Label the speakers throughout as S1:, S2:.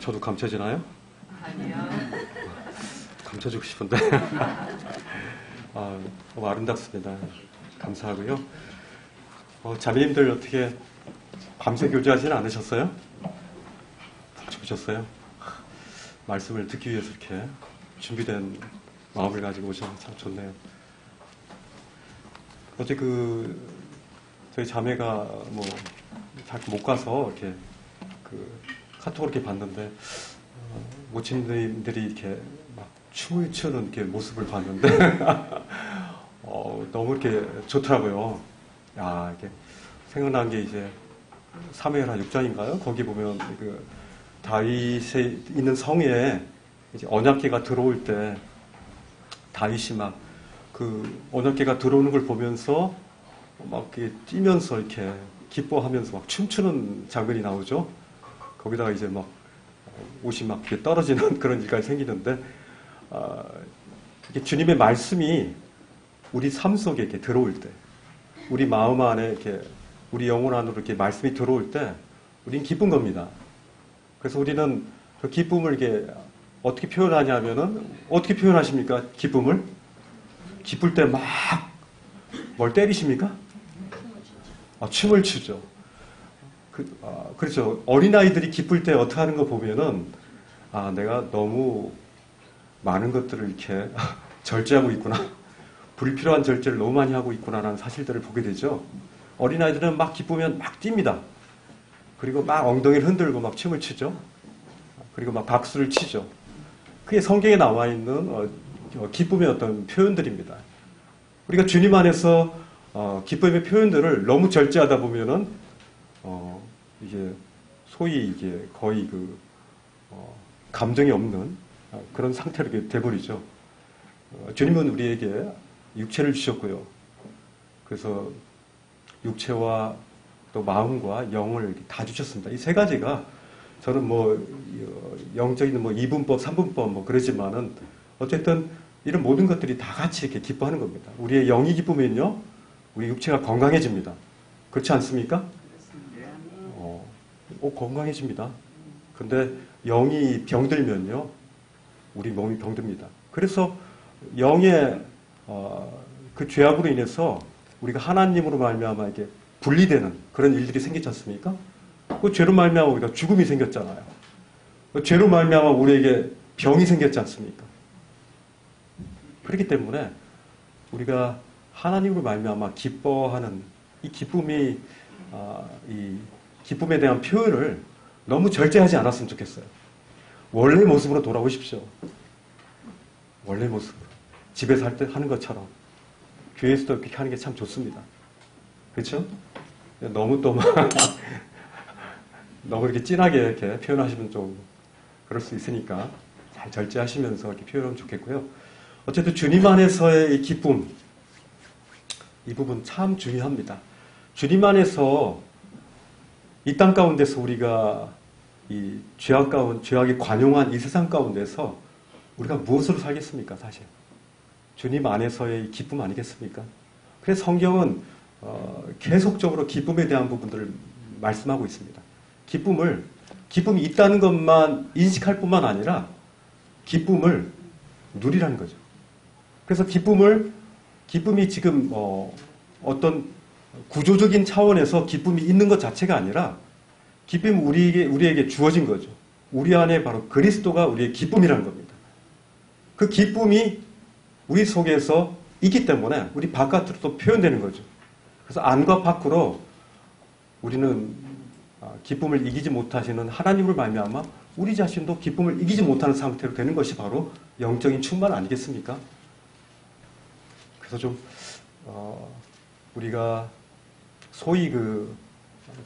S1: 저도 감춰지나요?
S2: 아니요.
S1: 감춰주고 싶은데. 너무 아름답습니다. 감사하고요. 자매님들 어떻게 밤새 교제하지는 않으셨어요? 주무셨어요? 말씀을 듣기 위해서 이렇게 준비된 마음을 가지고 오셔서 참 좋네요. 어제 저희 자매가 잘 못 가서 이렇게 카톡을 이렇게 봤는데, 모친님들이 이렇게 막 춤을 추는 이렇게 모습을 봤는데, 너무 이렇게 좋더라고요. 이렇게 생각난 게 이제 사무엘하 6장인가요? 거기 보면 다윗에 있는 성에 이제 언약궤가 들어올 때 다윗이 막 언약궤가 들어오는 걸 보면서 막 이렇게 뛰면서 이렇게 기뻐하면서 막 춤추는 장면이 나오죠. 거기다가 이제 막 옷이 막 이렇게 떨어지는 그런 일까지 생기는데, 주님의 말씀이 우리 삶 속에 이렇게 들어올 때, 우리 마음 안에 이렇게 우리 영혼 안으로 이렇게 말씀이 들어올 때, 우리는 기쁜 겁니다. 그래서 우리는 그 기쁨을 이렇게 어떻게 표현하냐면은, 어떻게 표현하십니까? 기쁨을? 기쁠 때 막 뭘 때리십니까? 춤을 추죠. 그렇죠. 어린아이들이 기쁠 때 어떻게 하는 거 보면은, 내가 너무 많은 것들을 이렇게 절제하고 있구나. 불필요한 절제를 너무 많이 하고 있구나라는 사실들을 보게 되죠. 어린아이들은 막 기쁘면 막 뜁니다. 그리고 막 엉덩이를 흔들고 막 춤을 추죠. 그리고 막 박수를 치죠. 그게 성경에 나와 있는 기쁨의 어떤 표현들입니다. 우리가 주님 안에서 기쁨의 표현들을 너무 절제하다 보면은 이게 소위 이게 거의 감정이 없는 그런 상태로 돼버리죠. 주님은 우리에게 육체를 주셨고요. 그래서 육체와 또 마음과 영을 다 주셨습니다. 이 세 가지가 저는 영적인 이분법, 삼분법 그러지만은 어쨌든 이런 모든 것들이 다 같이 이렇게 기뻐하는 겁니다. 우리의 영이 기쁘면요, 우리 육체가 건강해집니다. 그렇지 않습니까? 건강해집니다. 근데 영이 병들면요, 우리 몸이 병듭니다. 그래서 영의 그 죄악으로 인해서 우리가 하나님으로 말미암아 이렇게 분리되는 그런 일들이 생기지 않습니까? 그 죄로 말미암아 우리가 죽음이 생겼잖아요. 그 죄로 말미암아 우리에게 병이 생겼지 않습니까? 그렇기 때문에 우리가 하나님으로 말미암아 기뻐하는 이 기쁨이 이 기쁨에 대한 표현을 너무 절제하지 않았으면 좋겠어요. 원래 모습으로 돌아오십시오. 원래 모습으로. 집에서 할 때 하는 것처럼. 교회에서도 그렇게 하는 게 참 좋습니다. 그렇죠? 너무 너무 이렇게 진하게 이렇게 표현하시면 좀 그럴 수 있으니까 잘 절제하시면서 이렇게 표현하면 좋겠고요. 어쨌든 주님 안에서의 이 기쁨, 이 부분 참 중요합니다. 주님 안에서 이 땅 가운데서 우리가 이 죄악이 관용한 이 세상 가운데서 우리가 무엇으로 살겠습니까, 사실? 주님 안에서의 기쁨 아니겠습니까? 그래서 성경은 계속적으로 기쁨에 대한 부분들을 말씀하고 있습니다. 기쁨이 있다는 것만 인식할 뿐만 아니라 기쁨을 누리라는 거죠. 그래서 기쁨이 지금 어떤 구조적인 차원에서 기쁨이 있는 것 자체가 아니라 기쁨이 우리에게 주어진 거죠. 우리 안에 바로 그리스도가 우리의 기쁨이라는 겁니다. 그 기쁨이 우리 속에서 있기 때문에 우리 바깥으로 또 표현되는 거죠. 그래서 안과 밖으로 우리는 기쁨을 이기지 못하시는 하나님을 말미암아 우리 자신도 기쁨을 이기지 못하는 상태로 되는 것이 바로 영적인 충만 아니겠습니까? 그래서 좀 우리가 소위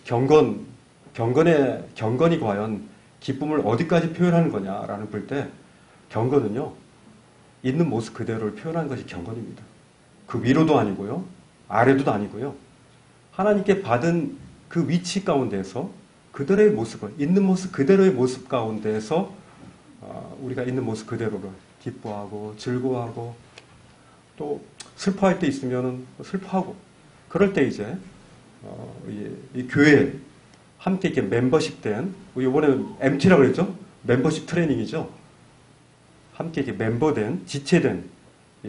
S1: 경건이 과연 기쁨을 어디까지 표현하는 거냐라는 볼 때 경건은요, 있는 모습 그대로를 표현하는 것이 경건입니다. 그 위로도 아니고요, 아래도 아니고요. 하나님께 받은 그 위치 가운데서 그대로의 모습을, 있는 모습 그대로의 모습 가운데서 우리가 있는 모습 그대로를 기뻐하고 즐거워하고 또 슬퍼할 때 있으면 슬퍼하고 그럴 때 이제 이 교회 함께 이렇게 멤버십 된, 우리 이번에는 MT라고 그랬죠? 멤버십 트레이닝이죠. 함께 이렇게 멤버된, 지체된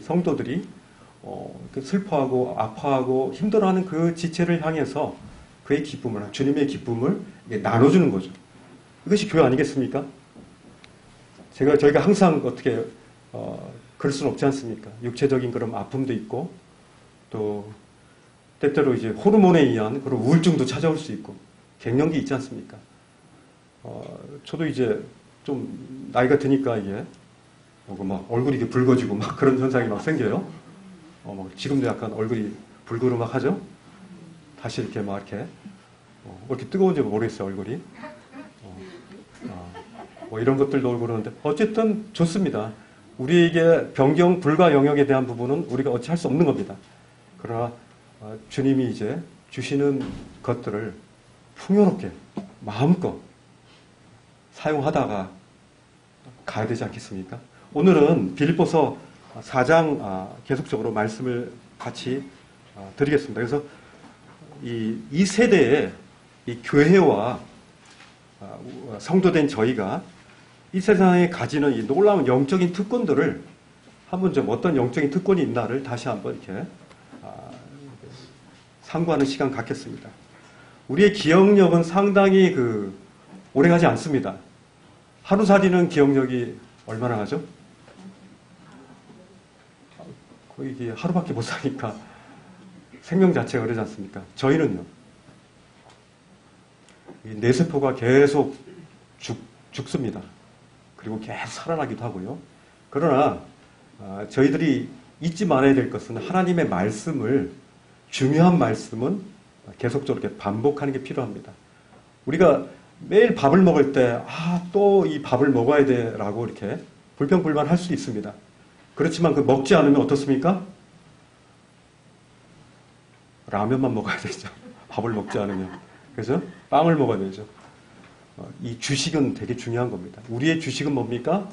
S1: 성도들이 슬퍼하고 아파하고 힘들어하는 그 지체를 향해서 그의 기쁨을, 주님의 기쁨을 나눠주는 거죠. 이것이 교회 아니겠습니까? 저희가 항상 어떻게 그럴 수는 없지 않습니까? 육체적인 그런 아픔도 있고 또 때때로 이제 호르몬에 의한 그런 우울증도 찾아올 수 있고 갱년기 있지 않습니까? 저도 이제 좀 나이가 드니까 이게 막 얼굴이 이렇게 붉어지고 막 그런 현상이 막 생겨요. 지금도 약간 얼굴이 불그르막하죠? 다시 이렇게 막 이렇게 이렇게 뜨거운지 모르겠어요, 얼굴이. 뭐 이런 것들도 오고 그러는데 어쨌든 좋습니다. 우리에게 변경 불가 영역에 대한 부분은 우리가 어찌 할 수 없는 겁니다. 그러나 주님이 이제 주시는 것들을 풍요롭게 마음껏 사용하다가 가야 되지 않겠습니까? 오늘은 빌립보서 4장 계속적으로 말씀을 같이 드리겠습니다. 그래서 이 세대의 이 교회와 성도된 저희가 이 세상에 가지는 이 놀라운 영적인 특권들을 한번 좀 어떤 영적인 특권이 있나를 다시 한번 이렇게 상고하는 시간 갖겠습니다. 우리의 기억력은 상당히 오래가지 않습니다. 하루살이는 기억력이 얼마나 가죠? 거의 이게 하루밖에 못 사니까 생명 자체가 그러지 않습니까? 저희는요. 이 뇌세포가 계속 죽습니다. 그리고 계속 살아나기도 하고요. 그러나 저희들이 잊지 말아야 될 것은 하나님의 말씀을, 중요한 말씀은 계속적으로 이렇게 반복하는 게 필요합니다. 우리가 매일 밥을 먹을 때 또 이 밥을 먹어야 돼 라고 이렇게 불평불만할 수 있습니다. 그렇지만 먹지 않으면 어떻습니까? 라면만 먹어야 되죠. 밥을 먹지 않으면. 그래서 빵을 먹어야 되죠. 이 주식은 되게 중요한 겁니다. 우리의 주식은 뭡니까?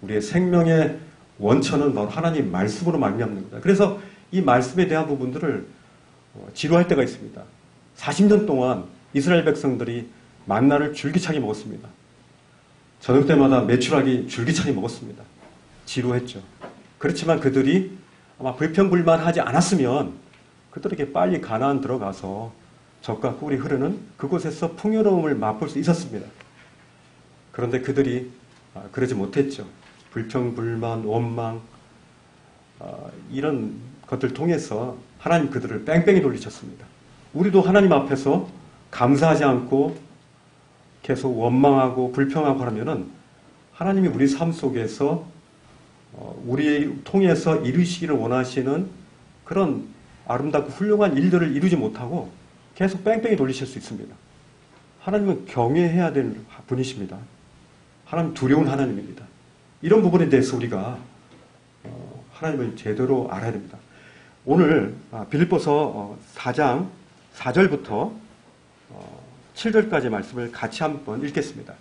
S1: 우리의 생명의 원천은 바로 하나님 말씀으로 말미암는 겁니다. 그래서 이 말씀에 대한 부분들을 지루할 때가 있습니다. 40년 동안 이스라엘 백성들이 만나를 줄기차게 먹었습니다. 저녁 때마다 메추라기 줄기차게 먹었습니다. 지루했죠. 그렇지만 그들이 아마 불평불만하지 않았으면 그들에게 빨리 가나안 들어가서 적과 꿀이 흐르는 그곳에서 풍요로움을 맛볼 수 있었습니다. 그런데 그들이 그러지 못했죠. 불평불만, 원망 이런 것들 통해서 하나님 그들을 뺑뺑이 돌리셨습니다. 우리도 하나님 앞에서 감사하지 않고 계속 원망하고 불평하고 하면은 하나님이 우리 삶 속에서 우리 통해서 이루시기를 원하시는 그런 아름답고 훌륭한 일들을 이루지 못하고 계속 뺑뺑이 돌리실 수 있습니다. 하나님은 경외해야 될 분이십니다. 하나님 두려운 하나님입니다. 이런 부분에 대해서 우리가 하나님을 제대로 알아야 됩니다. 오늘 빌립보서 4장 4절부터 7절까지 말씀을 같이 한번 읽겠습니다.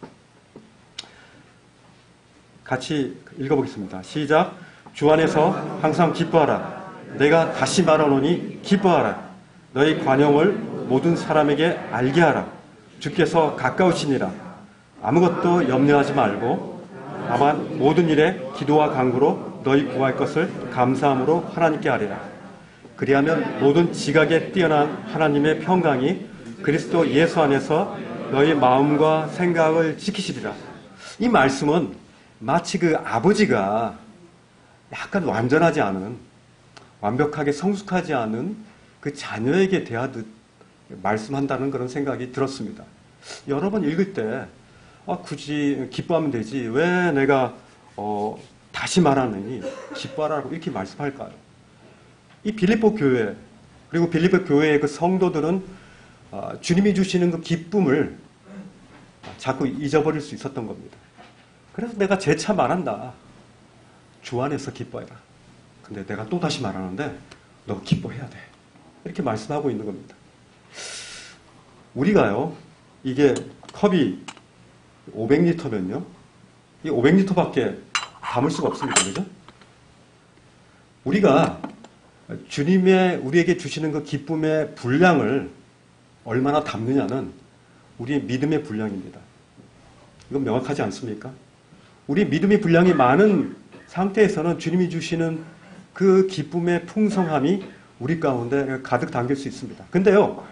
S1: 같이 읽어보겠습니다. 시작. 주 안에서 항상 기뻐하라. 내가 다시 말하노니 기뻐하라. 너희 관용을 모든 사람에게 알게 하라. 주께서 가까우시니라. 아무것도 염려하지 말고 다만 모든 일에 기도와 간구로 너희 구할 것을 감사함으로 하나님께 아뢰라. 그리하면 모든 지각에 뛰어난 하나님의 평강이 그리스도 예수 안에서 너희 마음과 생각을 지키시리라. 이 말씀은 마치 아버지가 약간 완전하지 않은, 완벽하게 성숙하지 않은 그 자녀에게 대하듯 말씀한다는 그런 생각이 들었습니다. 여러 번 읽을 때 굳이 기뻐하면 되지 왜 내가 다시 말하느니 기뻐하라고 이렇게 말씀할까요? 이 빌립보 교회 그리고 빌립보 교회의 그 성도들은 주님이 주시는 그 기쁨을 자꾸 잊어버릴 수 있었던 겁니다. 그래서 내가 재차 말한다. 주 안에서 기뻐해라. 근데 내가 또 다시 말하는데 너 기뻐해야 돼. 이렇게 말씀하고 있는 겁니다. 우리가요, 이게 컵이 500리터면요, 이 500리터밖에 담을 수가 없습니다. 그죠? 우리가 주님의 우리에게 주시는 그 기쁨의 분량을 얼마나 담느냐는 우리의 믿음의 분량입니다. 이건 명확하지 않습니까? 우리 믿음의 분량이 많은 상태에서는 주님이 주시는 그 기쁨의 풍성함이 우리 가운데 가득 담길 수 있습니다. 근데요,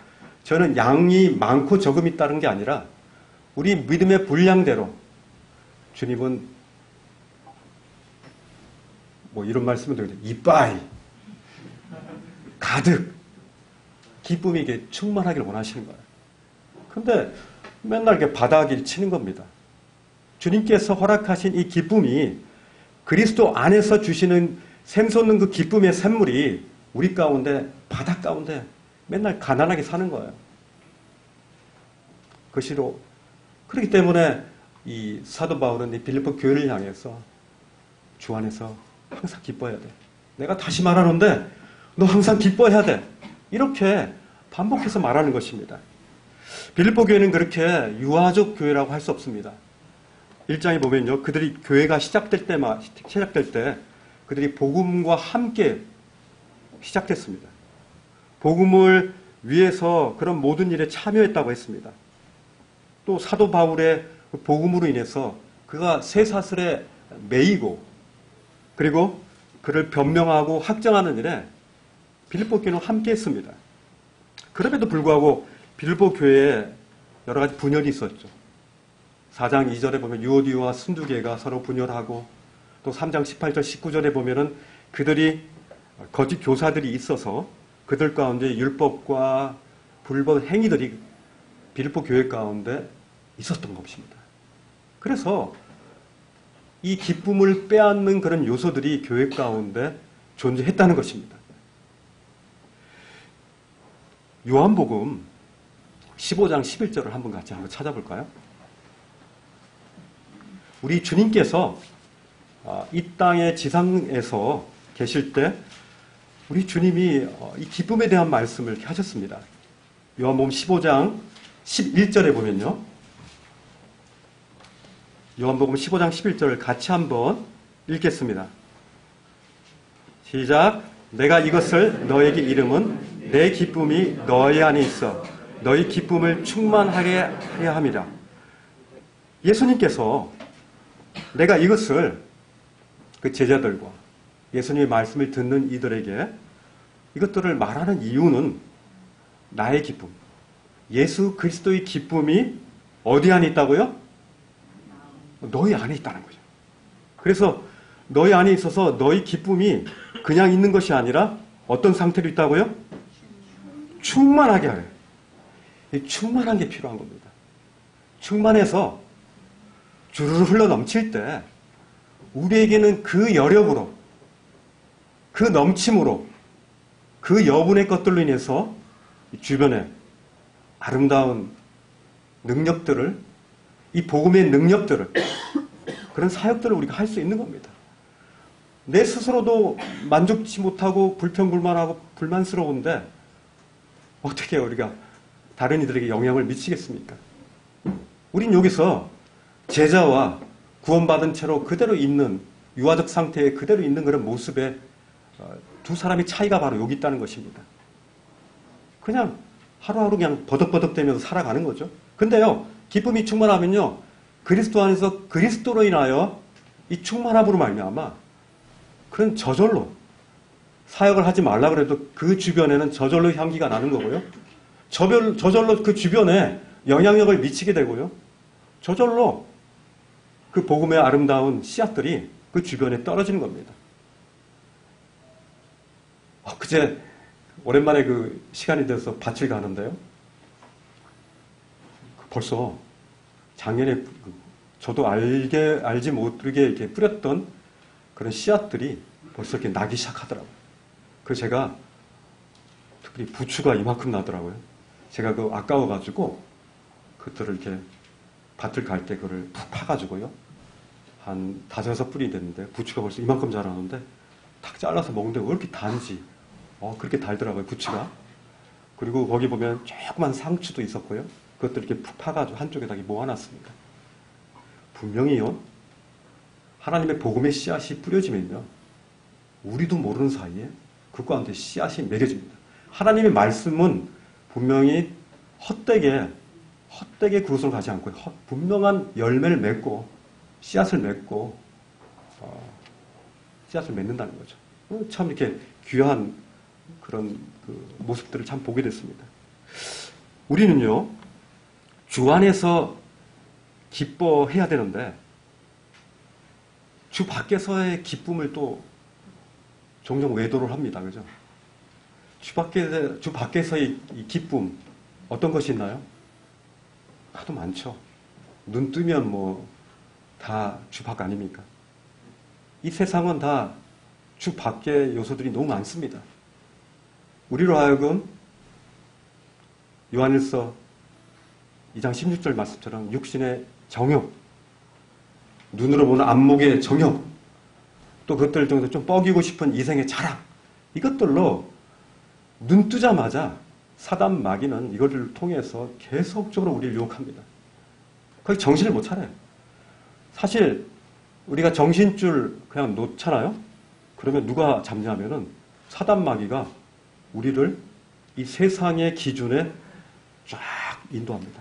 S1: 저는 양이 많고 적음이 따른 게 아니라 우리 믿음의 분량대로 주님은 뭐 이런 말씀을 드리죠. 이빠이 가득 기쁨이 이게 충만하기를 원하시는 거예요. 근데 맨날 이렇게 바닥을 치는 겁니다. 주님께서 허락하신 이 기쁨이 그리스도 안에서 주시는 샘솟는 그 기쁨의 샘물이 우리 가운데 바닥 가운데 맨날 가난하게 사는 거예요. 그것이로 그렇기 때문에 이 사도 바울은 이 빌립보 교회를 향해서 주 안에서 항상 기뻐해야 돼. 내가 다시 말하는데 너 항상 기뻐해야 돼. 이렇게 반복해서 말하는 것입니다. 빌립보 교회는 그렇게 유아족 교회라고 할 수 없습니다. 1장에 보면요. 그들이 교회가 시작될 때 그들이 복음과 함께 시작됐습니다. 복음을 위해서 그런 모든 일에 참여했다고 했습니다. 또 사도 바울의 복음으로 인해서 그가 쇠사슬에 매이고 그리고 그를 변명하고 확정하는 일에 빌립보 교회는 함께 했습니다. 그럼에도 불구하고 빌립보 교회에 여러 가지 분열이 있었죠. 4장 2절에 보면 유오디오와 순두계가 서로 분열하고 또 3장 18절 19절에 보면은 그들이 거짓 교사들이 있어서 그들 가운데 율법과 불법 행위들이 빌립보 교회 가운데 있었던 것입니다. 그래서 이 기쁨을 빼앗는 그런 요소들이 교회 가운데 존재했다는 것입니다. 요한복음 15장 11절을 한번 같이 한번 찾아볼까요? 우리 주님께서 이 땅의 지상에서 계실 때 우리 주님이 이 기쁨에 대한 말씀을 하셨습니다. 요한복음 15장 11절에 보면요. 요한복음 15장 11절을 같이 한번 읽겠습니다. 시작. 내가 이것을 너에게 이름은 내 기쁨이 너희 안에 있어 너희 기쁨을 충만하게 하려 함이라. 예수님께서 내가 이것을 그 제자들과 예수님의 말씀을 듣는 이들에게 이것들을 말하는 이유는 나의 기쁨, 예수 그리스도의 기쁨이 어디 안에 있다고요? 너희 안에 있다는 거죠. 그래서 너희 안에 있어서 너희 기쁨이 그냥 있는 것이 아니라 어떤 상태로 있다고요? 충만하게 하래요. 충만한 게 필요한 겁니다. 충만해서 주르르 흘러 넘칠 때 우리에게는 그 여력으로 그 넘침으로 그 여분의 것들로 인해서 주변에 아름다운 능력들을 이 복음의 능력들을 그런 사역들을 우리가 할 수 있는 겁니다. 내 스스로도 만족치 못하고 불평불만하고 불만스러운데 어떻게 우리가 다른 이들에게 영향을 미치겠습니까? 우린 여기서 제자와 구원받은 채로 그대로 있는 유아적 상태에 그대로 있는 그런 모습에 두 사람의 차이가 바로 여기 있다는 것입니다. 그냥 하루하루 그냥 버덕버덕대면서 살아가는 거죠. 근데요, 기쁨이 충만하면요, 그리스도 안에서 그리스도로 인하여 이 충만함으로 말미암아 그런 저절로 사역을 하지 말라 그래도 그 주변에는 저절로 향기가 나는 거고요. 저절로 그 주변에 영향력을 미치게 되고요. 저절로 그 복음의 아름다운 씨앗들이 그 주변에 떨어지는 겁니다. 그제 오랜만에 그 시간이 돼서 밭을 가는데요. 벌써 작년에 저도 알지 못하게 이렇게 뿌렸던 그런 씨앗들이 벌써 이렇게 나기 시작하더라고요. 그래서 제가 특히 부추가 이만큼 나더라고요. 제가 그 아까워가지고 그것들을 이렇게 밭을 갈 때 그걸 푹 파가지고요. 한 5-6뿌리 됐는데 부추가 벌써 이만큼 자라는데 탁 잘라서 먹는데 왜 이렇게 단지? 그렇게 달더라고요, 부추가. 그리고 거기 보면 조그만 상추도 있었고요. 그것들 이렇게 푹 파가지고 한쪽에다 모아놨습니다. 분명히요, 하나님의 복음의 씨앗이 뿌려지면요, 우리도 모르는 사이에 그 가운데 씨앗이 매겨집니다. 하나님의 말씀은 분명히 헛되게 헛되게 그것으로 가지 않고 분명한 열매를 맺고 씨앗을 맺고 씨앗을 맺는다는 거죠. 참 이렇게 귀한 그런 그 모습들을 참 보게 됐습니다. 우리는요, 주 안에서 기뻐해야 되는데 주 밖에서의 기쁨을 또 종종 외도를 합니다. 그죠? 주 밖에서의 이 기쁨, 어떤 것이 있나요? 하도 많죠. 눈 뜨면 뭐, 다 주 밖 아닙니까? 이 세상은 다 주 밖의 요소들이 너무 많습니다. 우리로 하여금 요한일서 2장 16절 말씀처럼 육신의 정욕, 눈으로 보는 안목의 정욕, 또 그것들 중에서 좀 뻐기고 싶은 이생의 자랑, 이것들로 눈 뜨자마자 사단 마귀는 이것을 통해서 계속적으로 우리를 유혹합니다. 거의 정신을 못 차려요. 사실 우리가 정신줄 그냥 놓잖아요. 그러면 누가 잡냐면은 사단 마귀가 우리를 이 세상의 기준에 쫙 인도합니다.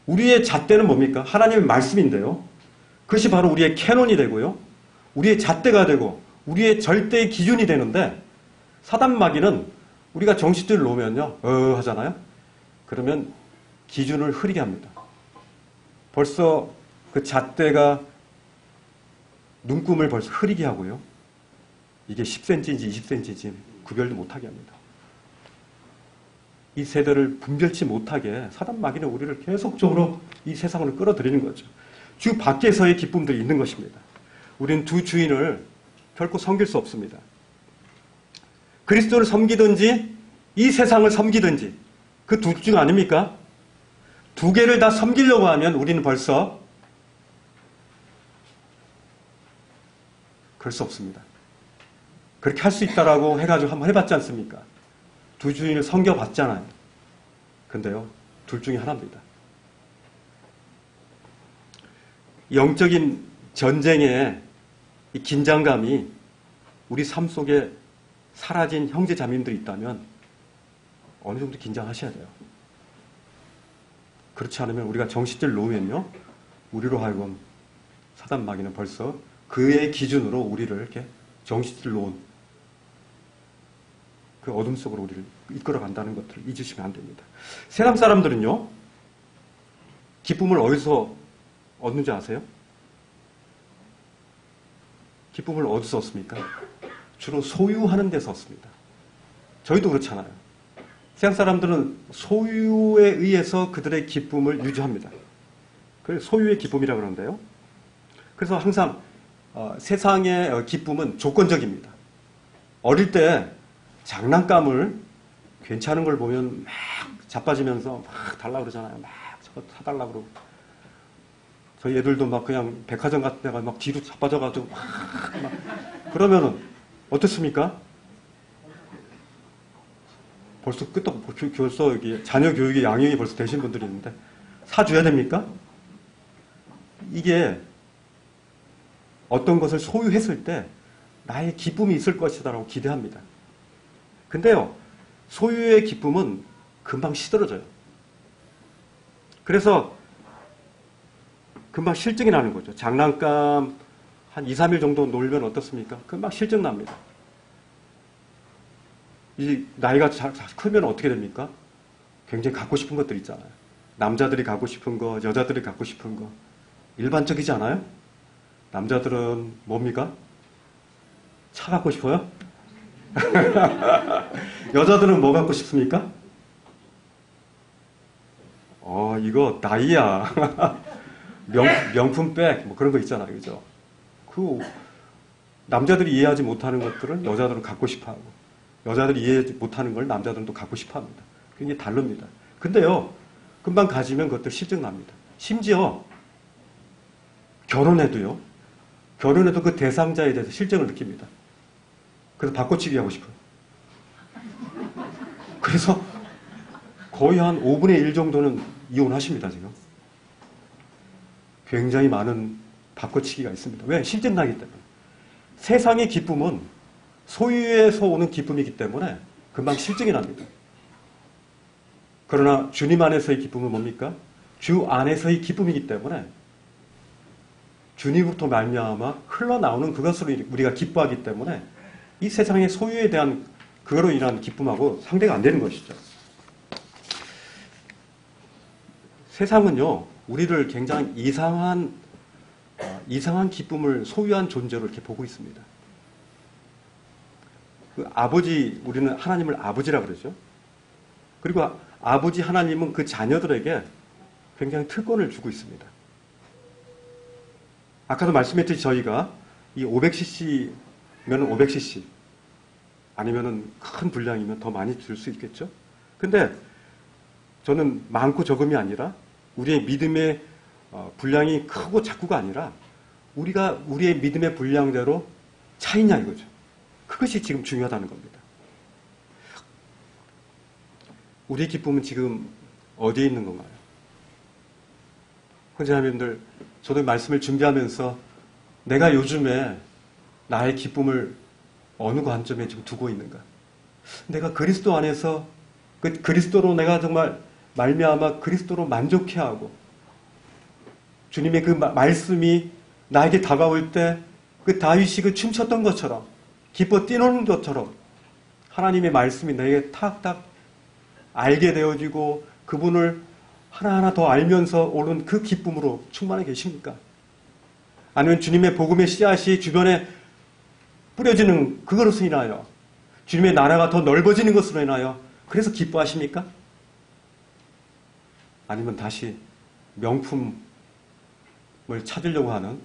S1: 우리의 잣대는 뭡니까? 하나님의 말씀인데요. 그것이 바로 우리의 캐논이 되고요. 우리의 잣대가 되고 우리의 절대의 기준이 되는데 사단 마귀는 우리가 정신줄을 놓으면요. 하잖아요. 그러면 기준을 흐리게 합니다. 벌써 그 잣대가 눈금을 벌써 흐리게 하고요. 이게 10cm인지 20cm인지 구별도 못하게 합니다. 이 세대를 분별치 못하게 사단 마귀는 우리를 계속적으로 이 세상으로 끌어들이는 거죠. 주 밖에서의 기쁨들이 있는 것입니다. 우리는 두 주인을 결코 섬길 수 없습니다. 그리스도를 섬기든지 이 세상을 섬기든지 그 둘 중 아닙니까? 두 개를 다 섬기려고 하면 우리는 벌써 그럴 수 없습니다. 그렇게 할 수 있다라고 해가지고 한번 해봤지 않습니까? 두 주인을 섬겨봤잖아요. 근데요, 둘 중에 하나입니다. 영적인 전쟁의 이 긴장감이 우리 삶 속에 사라진 형제 자매님들이 있다면 어느 정도 긴장하셔야 돼요. 그렇지 않으면 우리가 정신줄 놓으면요, 우리로 하여금 사단 마귀는 벌써 그의 기준으로 우리를 이렇게 정신줄 놓은 그 어둠 속으로 우리를 이끌어 간다는 것들을 잊으시면 안 됩니다. 세상 사람들은요, 기쁨을 어디서 얻는지 아세요? 기쁨을 어디서 얻습니까? 주로 소유하는 데서 얻습니다. 저희도 그렇잖아요. 세상 사람들은 소유에 의해서 그들의 기쁨을 유지합니다. 그래서 소유의 기쁨이라고 그러는데요. 그래서 항상 세상의 기쁨은 조건적입니다. 어릴 때 장난감을 괜찮은 걸 보면 막 자빠지면서 막 달라고 그러잖아요. 막 저거 사달라고 그러고. 저희 애들도 막 그냥 백화점 같은 데가 막 뒤로 자빠져가지고 막 그러면은 어떻습니까? 벌써 벌써 여기 자녀 교육의 양육이 벌써 되신 분들이 있는데 사줘야 됩니까? 이게 어떤 것을 소유했을 때 나의 기쁨이 있을 것이다라고 기대합니다. 근데요, 소유의 기쁨은 금방 시들어져요. 그래서 금방 실증이 나는 거죠. 장난감 한 2, 3일 정도 놀면 어떻습니까? 금방 실증 납니다. 이 나이가 크면 어떻게 됩니까? 굉장히 갖고 싶은 것들 있잖아요. 남자들이 갖고 싶은 거, 여자들이 갖고 싶은 거. 일반적이지 않아요? 남자들은 뭡니까? 차 갖고 싶어요? 여자들은 뭐 갖고 싶습니까? 이거 나이야. 명품 백, 뭐 그런 거 있잖아요. 그죠? 남자들이 이해하지 못하는 것들을 여자들은 갖고 싶어 하고, 여자들이 이해하지 못하는 걸 남자들은 또 갖고 싶어 합니다. 굉장히 다릅니다. 근데요, 금방 가지면 그것들 실증 납니다. 심지어, 결혼해도 그 대상자에 대해서 실증을 느낍니다. 그래서 바꿔치기 하고 싶어요. 그래서 거의 한 5분의 1 정도는 이혼하십니다, 지금. 굉장히 많은 바꿔치기가 있습니다. 왜? 실증 나기 때문에. 세상의 기쁨은 소유에서 오는 기쁨이기 때문에 금방 실증이 납니다. 그러나 주님 안에서의 기쁨은 뭡니까? 주 안에서의 기쁨이기 때문에 주님부터 말미암아 흘러나오는 그것으로 우리가 기뻐하기 때문에 이 세상의 소유에 대한 그거로 인한 기쁨하고 상대가 안 되는 것이죠. 세상은요, 우리를 굉장히 이상한 기쁨을 소유한 존재로 이렇게 보고 있습니다. 그 아버지, 우리는 하나님을 아버지라 그러죠. 그리고 아버지 하나님은 그 자녀들에게 굉장히 특권을 주고 있습니다. 아까도 말씀했듯이 저희가 이 500cc면 500cc 아니면은 큰 분량이면 더 많이 줄 수 있겠죠. 근데 저는 많고 적음이 아니라 우리의 믿음의 분량이 크고 작고가 아니라 우리가 우리의 믿음의 분량대로 차이냐 이거죠. 그것이 지금 중요하다는 겁니다. 우리의 기쁨은 지금 어디에 있는 건가요? 형제자매님들, 저도 말씀을 준비하면서 내가 요즘에 나의 기쁨을 어느 관점에 지금 두고 있는가? 내가 그리스도 안에서 그리스도로 내가 정말 말미암아 그리스도로 만족해하고 주님의 그 말씀이 나에게 다가올 때 그 다윗이 그 춤췄던 것처럼 기뻐 뛰노는 것처럼 하나님의 말씀이 내게 탁탁 알게 되어지고 그분을 하나하나 더 알면서 오는 그 기쁨으로 충만해 계십니까? 아니면 주님의 복음의 씨앗이 주변에 뿌려지는 그것으로 인하여 주님의 나라가 더 넓어지는 것으로 인하여 그래서 기뻐하십니까? 아니면 다시 명품을 찾으려고 하는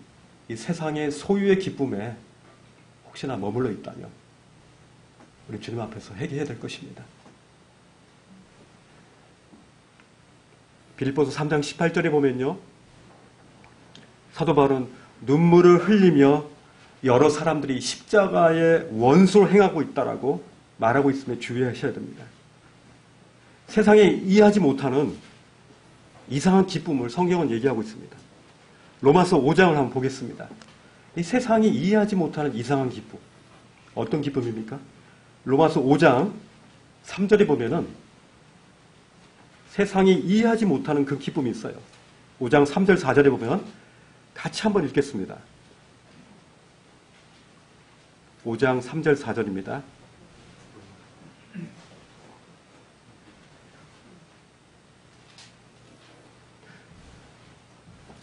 S1: 이 세상의 소유의 기쁨에 혹시나 머물러 있다면 우리 주님 앞에서 회개해야 될 것입니다. 빌립보서 3장 18절에 보면요. 사도 바울은 눈물을 흘리며 여러 사람들이 십자가의 원수를 행하고 있다라고 말하고 있음에 주의하셔야 됩니다. 세상에 이해하지 못하는 이상한 기쁨을 성경은 얘기하고 있습니다. 로마서 5장을 한번 보겠습니다. 이 세상이 이해하지 못하는 이상한 기쁨. 어떤 기쁨입니까? 로마서 5장 3절에 보면은 세상이 이해하지 못하는 그 기쁨이 있어요. 5장 3절 4절에 보면 같이 한번 읽겠습니다. 5장 3절 4절입니다.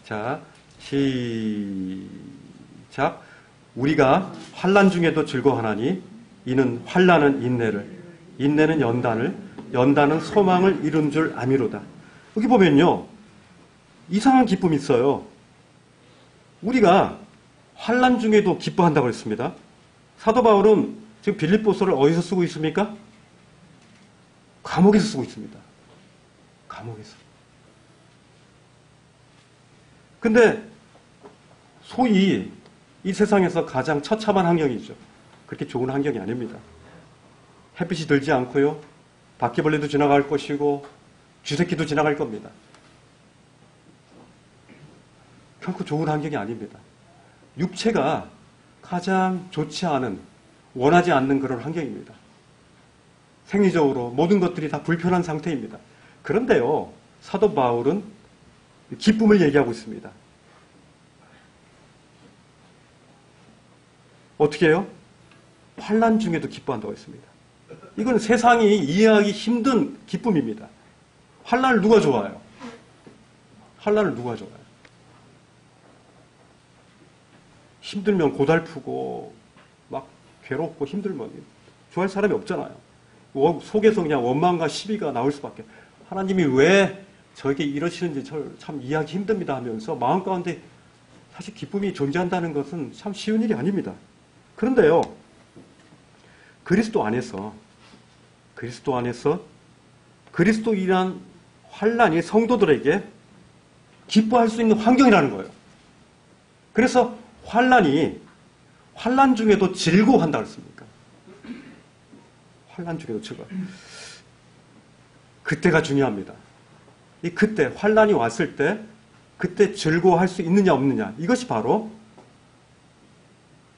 S1: 자, 시작. 우리가 환난 중에도 즐거워하나니 이는 환난은 인내를, 인내는 연단을, 연단은 소망을 이룬 줄 아미로다. 여기 보면요, 이상한 기쁨이 있어요. 우리가 환난 중에도 기뻐한다고 했습니다. 사도 바울은 지금 빌립보서를 어디서 쓰고 있습니까? 감옥에서 쓰고 있습니다. 감옥에서. 근데 소위 이 세상에서 가장 처참한 환경이죠. 그렇게 좋은 환경이 아닙니다. 햇빛이 들지 않고요. 바퀴벌레도 지나갈 것이고 쥐새끼도 지나갈 겁니다. 결코 좋은 환경이 아닙니다. 육체가 가장 좋지 않은, 원하지 않는 그런 환경입니다. 생리적으로 모든 것들이 다 불편한 상태입니다. 그런데요, 사도 바울은 기쁨을 얘기하고 있습니다. 어떻게 해요? 환난 중에도 기뻐한다고 했습니다. 이건 세상이 이해하기 힘든 기쁨입니다. 환난을 누가 좋아해요? 환난을 누가 좋아해요? 힘들면 고달프고 막 괴롭고 힘들면 좋아할 사람이 없잖아요. 속에서 그냥 원망과 시비가 나올 수밖에. 하나님이 왜 저에게 이러시는지 참 이해하기 힘듭니다 하면서 마음 가운데 사실 기쁨이 존재한다는 것은 참 쉬운 일이 아닙니다. 그런데요, 그리스도 안에서 그리스도인한 환난이 성도들에게 기뻐할 수 있는 환경이라는 거예요. 그래서 환난 중에도 즐거워한다고 했습니까? 환난 중에도 즐거워. 그때가 중요합니다. 그때 환난이 왔을 때 그때 즐거워할 수 있느냐 없느냐, 이것이 바로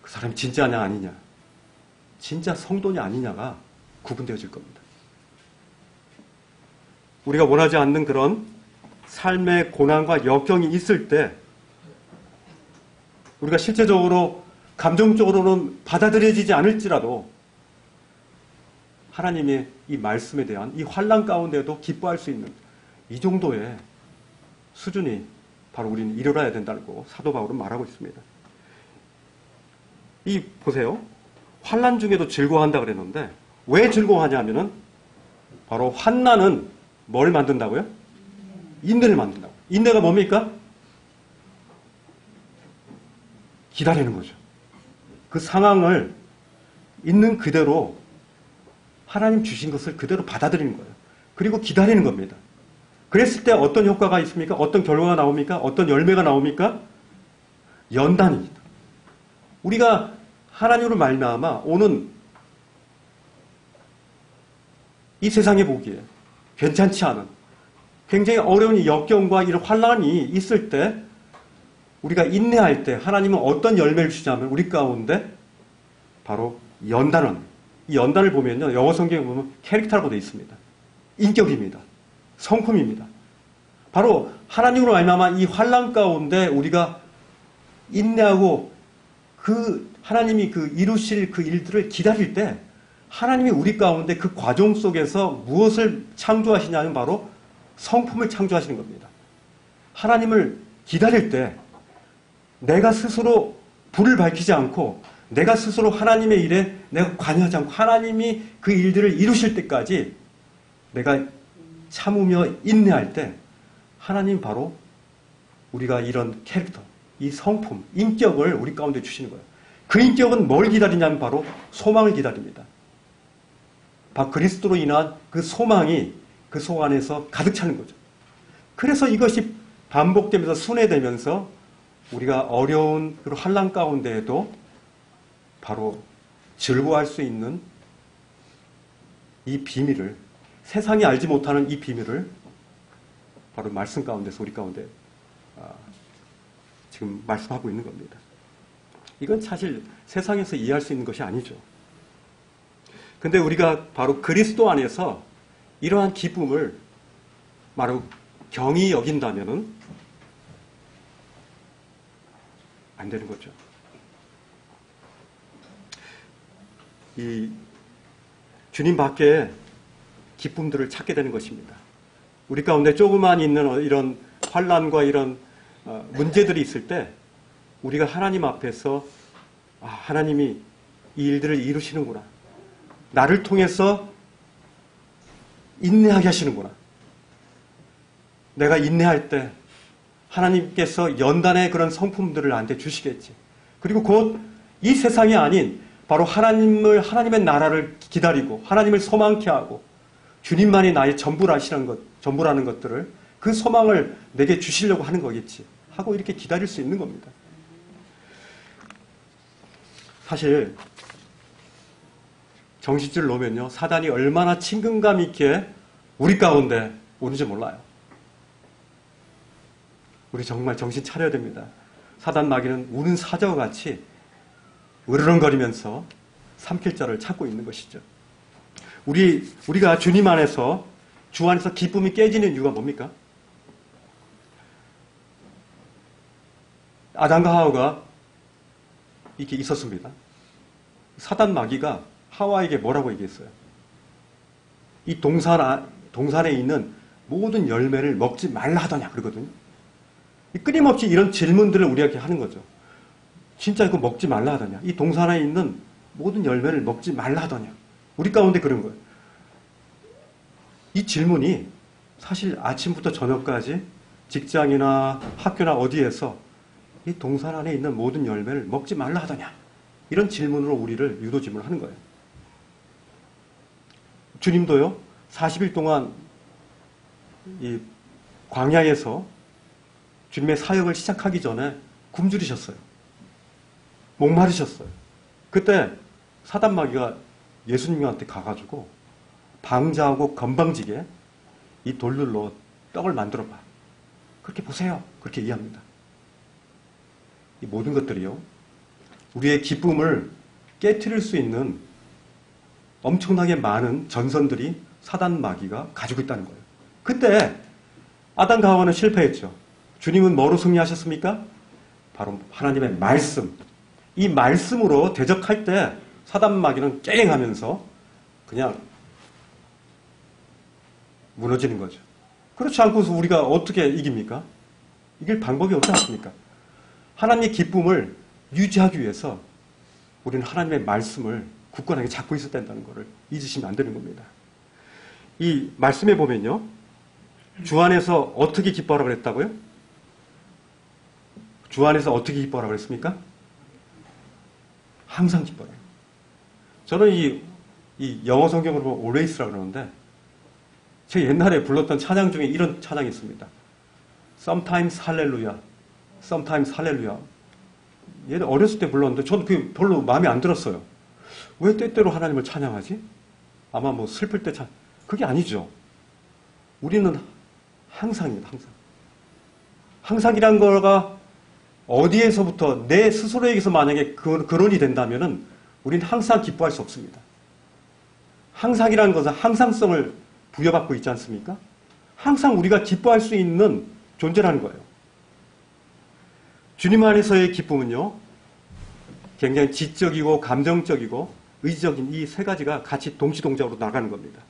S1: 그 사람이 진짜냐 아니냐, 진짜 성도냐 아니냐가 구분되어질 겁니다. 우리가 원하지 않는 그런 삶의 고난과 역경이 있을 때 우리가 실제적으로 감정적으로는 받아들여지지 않을지라도 하나님의 이 말씀에 대한 이 환난 가운데도 기뻐할 수 있는 이 정도의 수준이 바로 우리는 이르러야 된다고 사도 바울은 말하고 있습니다. 이 보세요. 환난 중에도 즐거워한다 그랬는데 왜 즐거워하냐면은 바로 환난은 뭘 만든다고요? 인내를 만든다고. 인내가 뭡니까? 기다리는 거죠. 그 상황을 있는 그대로 하나님 주신 것을 그대로 받아들이는 거예요. 그리고 기다리는 겁니다. 그랬을 때 어떤 효과가 있습니까? 어떤 결과가 나옵니까? 어떤 열매가 나옵니까? 연단입니다. 우리가 하나님으로 말미암아 오는 이 세상에 보기에 괜찮지 않은 굉장히 어려운 역경과 이런 환난이 있을 때 우리가 인내할 때 하나님은 어떤 열매를 주냐면 우리 가운데 바로 연단은 이 연단을 보면요. 영어 성경에 보면 캐릭터라고 되어 있습니다. 인격입니다. 성품입니다. 바로 하나님으로 말미암아 이 환난 가운데 우리가 인내하고 그 하나님이 그 이루실 그 일들을 기다릴 때 하나님이 우리 가운데 그 과정 속에서 무엇을 창조하시냐면 바로 성품을 창조하시는 겁니다. 하나님을 기다릴 때 내가 스스로 불을 밝히지 않고 내가 스스로 하나님의 일에 내가 관여하지 않고 하나님이 그 일들을 이루실 때까지 내가 참으며 인내할 때 하나님 바로 우리가 이런 캐릭터, 이 성품, 인격을 우리 가운데 주시는 거예요. 그 인격은 뭘 기다리냐면 바로 소망을 기다립니다. 바로 그리스도로 인한 그 소망이 그 속 안에서 가득 차는 거죠. 그래서 이것이 반복되면서 순회되면서 우리가 어려운 그런 환난 가운데에도 바로 즐거워할 수 있는 이 비밀을 세상이 알지 못하는 이 비밀을 바로 말씀 가운데서 우리 가운데 지금 말씀하고 있는 겁니다. 이건 사실 세상에서 이해할 수 있는 것이 아니죠. 근데 우리가 바로 그리스도 안에서 이러한 기쁨을 바로 경히 여긴다면은 안 되는 거죠. 이 주님 밖에 기쁨들을 찾게 되는 것입니다. 우리 가운데 조그만 있는 이런 환난과 이런 문제들이 있을 때 우리가 하나님 앞에서 하나님이 이 일들을 이루시는구나. 나를 통해서 인내하게 하시는구나. 내가 인내할 때 하나님께서 연단의 그런 성품들을 나한테 주시겠지. 그리고 곧 이 세상이 아닌 바로 하나님의 나라를 기다리고 하나님을 소망케 하고 주님만이 나의 전부라는 것들을 그 소망을 내게 주시려고 하는 거겠지 하고 이렇게 기다릴 수 있는 겁니다. 사실 정신줄 놓으면요 사단이 얼마나 친근감 있게 우리 가운데 오는지 몰라요. 우리 정말 정신 차려야 됩니다. 사단 마귀는 우는 사자와 같이 으르렁거리면서 삼킬 자를 찾고 있는 것이죠. 우리가 주님 안에서 주 안에서 기쁨이 깨지는 이유가 뭡니까? 아담과 하와가 이렇게 있었습니다. 사단 마귀가 하와에게 뭐라고 얘기했어요? 이 동산에 있는 모든 열매를 먹지 말라 하더냐 그러거든요. 끊임없이 이런 질문들을 우리에게 하는 거죠. 진짜 이거 먹지 말라 하더냐? 이 동산에 있는 모든 열매를 먹지 말라 하더냐? 우리 가운데 그런 거예요. 이 질문이 사실 아침부터 저녁까지 직장이나 학교나 어디에서 이 동산 안에 있는 모든 열매를 먹지 말라 하더냐? 이런 질문으로 우리를 유도 질문하는 거예요. 주님도요, 40일 동안 이 광야에서 주님의 사역을 시작하기 전에 굶주리셨어요. 목마르셨어요. 그때 사단 마귀가 예수님한테 가가지고 방자하고 건방지게 이 돌들로 떡을 만들어봐. 그렇게 보세요. 그렇게 이해합니다. 이 모든 것들이요. 우리의 기쁨을 깨트릴 수 있는 엄청나게 많은 전선들이 사단 마귀가 가지고 있다는 거예요. 그때 아담과 하와는 실패했죠. 주님은 뭐로 승리하셨습니까? 바로 하나님의 말씀. 이 말씀으로 대적할 때 사단 마귀는 깽하면서 그냥 무너지는 거죠. 그렇지 않고서 우리가 어떻게 이깁니까? 이길 방법이 없지 않습니까? 하나님의 기쁨을 유지하기 위해서 우리는 하나님의 말씀을 굳건하게 잡고 있어야 된다는 것을 잊으시면 안 되는 겁니다. 이 말씀에 보면요. 주 안에서 어떻게 기뻐하라고 그랬다고요? 주 안에서 어떻게 기뻐하라고 그랬습니까? 항상 기뻐라. 저는 이 영어 성경으로 보면 always라고 그러는데 제가 옛날에 불렀던 찬양 중에 이런 찬양이 있습니다. Sometimes Hallelujah. Sometimes Hallelujah. 얘는 어렸을 때 불렀는데 저는 그게 별로 마음에 안 들었어요. 왜 때때로 하나님을 찬양하지? 아마 뭐 슬플 때 그게 아니죠. 우리는 항상입니다. 항상. 항상이란 거가 어디에서부터 내 스스로에게서 만약에 근원이 된다면은 우리는 항상 기뻐할 수 없습니다. 항상이라는 것은 항상성을 부여받고 있지 않습니까? 항상 우리가 기뻐할 수 있는 존재라는 거예요. 주님 안에서의 기쁨은요, 굉장히 지적이고 감정적이고 의지적인 이 세 가지가 같이 동시동작으로 나가는 겁니다.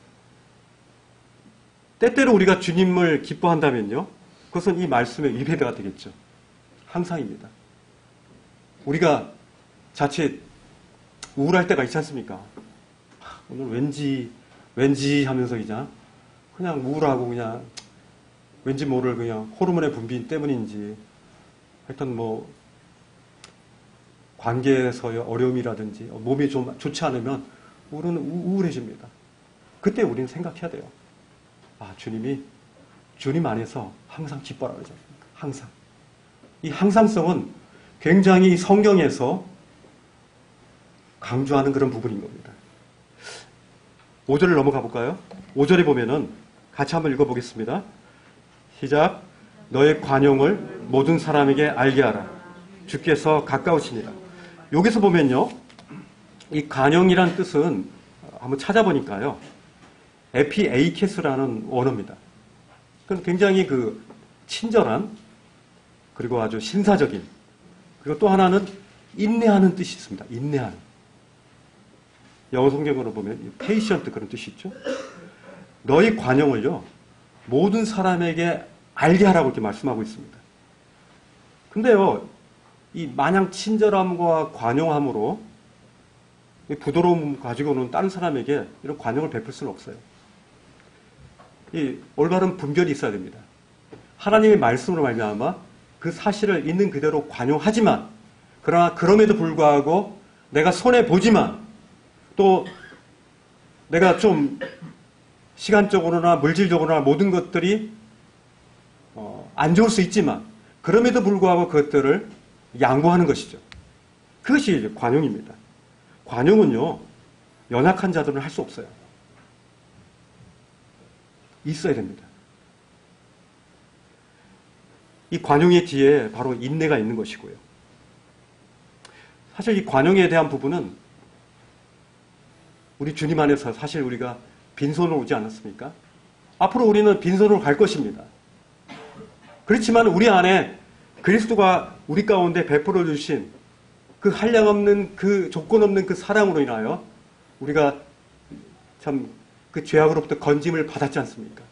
S1: 때때로 우리가 주님을 기뻐한다면요, 그것은 이 말씀의 위배가 되겠죠. 항상입니다. 우리가 자칫 우울할 때가 있지 않습니까? 오늘 왠지 하면서 그냥 우울하고 그냥 왠지 모를 그냥 호르몬의 분비 때문인지 하여튼 뭐 관계에서의 어려움이라든지 몸이 좀 좋지 않으면 우리는 우울해집니다. 그때 우리는 생각해야 돼요. 아, 주님 안에서 항상 기뻐라 그러지 않습니까? 항상. 이 항상성은 굉장히 성경에서 강조하는 그런 부분인 겁니다. 5절을 넘어가 볼까요? 5절에 보면은 같이 한번 읽어보겠습니다. 시작. 너의 관용을 모든 사람에게 알게 하라. 주께서 가까우시니라. 여기서 보면요. 이 관용이란 뜻은 한번 찾아보니까요. 에피에이케스라는 원어입니다. 그건 굉장히 친절한 그리고 아주 신사적인 그리고 또 하나는 인내하는 뜻이 있습니다. 인내하는. 영어 성경으로 보면 patient 그런 뜻이 있죠. 너희 관용을요. 모든 사람에게 알게 하라고 이렇게 말씀하고 있습니다. 근데요. 이 마냥 친절함과 관용함으로 부드러움 가지고는 다른 사람에게 이런 관용을 베풀 수는 없어요. 이 올바른 분별이 있어야 됩니다. 하나님의 말씀으로 말미암아 그 사실을 있는 그대로 관용하지만 그러나 그럼에도 불구하고 내가 손해보지만 또 내가 좀 시간적으로나 물질적으로나 모든 것들이 안 좋을 수 있지만 그럼에도 불구하고 그것들을 양보하는 것이죠. 그것이 이제 관용입니다. 관용은요. 연약한 자들은 할 수 없어요. 있어야 됩니다. 이 관용의 뒤에 바로 인내가 있는 것이고요. 사실 이 관용에 대한 부분은 우리 주님 안에서 사실 우리가 빈손으로 오지 않았습니까? 앞으로 우리는 빈손으로 갈 것입니다. 그렇지만 우리 안에 그리스도가 우리 가운데 베풀어 주신 그 한량없는 그 조건 없는 그 사랑으로 인하여 우리가 참 그 죄악으로부터 건짐을 받았지 않습니까?